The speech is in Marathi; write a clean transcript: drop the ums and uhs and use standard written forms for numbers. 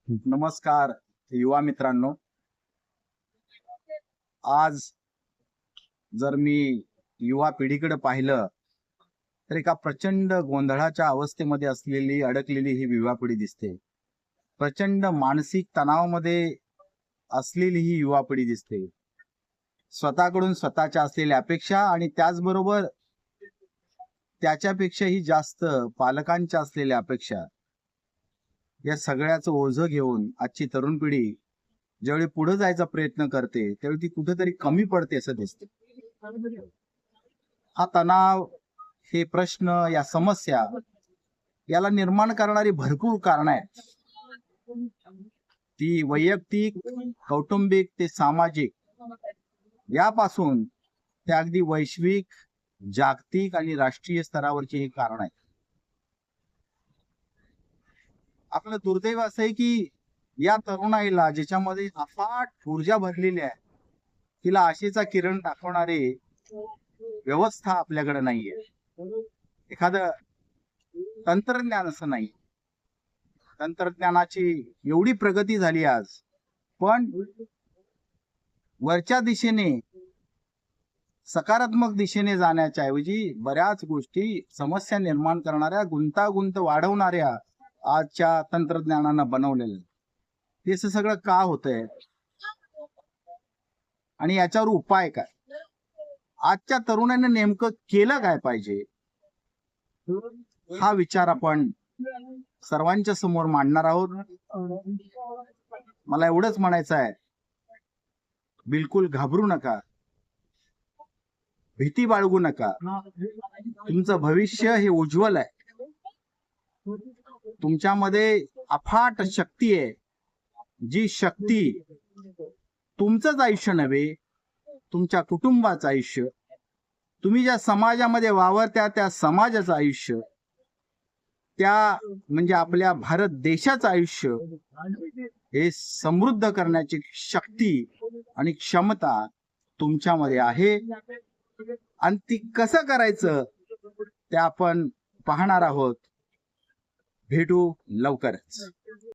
नमस्कार युवा मित्रांनो. आज जर मी युवा पिढीकडे पाहिलं तर एका प्रचंड गोंधळाच्या अवस्थेमध्ये असलेली अडकलेली ही युवा पिढी दिसते. प्रचंड मानसिक तणावामध्ये असलेली ही युवा पिढी दिसते. स्वतःकडून स्वतःच्या असलेल्या अपेक्षा आणि त्याचबरोबर त्याच्यापेक्षाही जास्त पालकांच्या असलेल्या अपेक्षा, या सगळ्याचं ओझं घेऊन आजची तरुण पिढी ज्यावेळी पुढे जायचा प्रयत्न करते त्यावेळी ती कुठेतरी कमी पडते असं दिसते. हा तणाव, हे प्रश्न, या समस्या याला निर्माण करणारी भरपूर कारणं आहेत. ती वैयक्तिक, कौटुंबिक ते सामाजिक, यापासून ते अगदी वैश्विक, जागतिक आणि राष्ट्रीय स्तरावरची ही कारण आहेत. आपलं दुर्दैव असं आहे की या तरुणाईला, ज्याच्यामध्ये अफाट ऊर्जा भरलेली आहे, तिला आशेचा किरण दाखवणारे व्यवस्था आपल्याकडे नाहीये. एखादं तंत्रज्ञान असं नाही. तंत्रज्ञानाची एवढी प्रगती झाली आज, पण वरच्या दिशेने, सकारात्मक दिशेने जाण्याच्या ऐवजी बऱ्याच गोष्टी समस्या निर्माण करणाऱ्या, गुंतागुंत वाढवणाऱ्या आजच्या तंत्रज्ञानानं बनवलेलं. हे सगळं का होतंय आणि याच्यावर उपाय काय? आजच्या तरुणांनी नेमकं केलं काय पाहिजे, हा विचार आपण सर्वांच्या समोर मांडणार आहोत. मला एवढंच म्हणायचं आहे, बिलकुल घाबरू नका, भीती बाळगू नका. तुमचं भविष्य हे उज्ज्वल आहे. तुमच्यामध्ये अफाट शक्ती आहे, जी शक्ती तुमचंच आयुष्य नव्हे, तुमच्या कुटुंबाचं आयुष्य, तुम्ही ज्या समाजामध्ये वावरत्या त्या समाजाचं आयुष्य, त्या म्हणजे आपल्या भारत देशाचं आयुष्य हे समृद्ध करण्याची शक्ती आणि क्षमता तुमच्यामध्ये आहे. आणि ती कसं करायचं ते आपण पाहणार आहोत. भेटू लवकरच.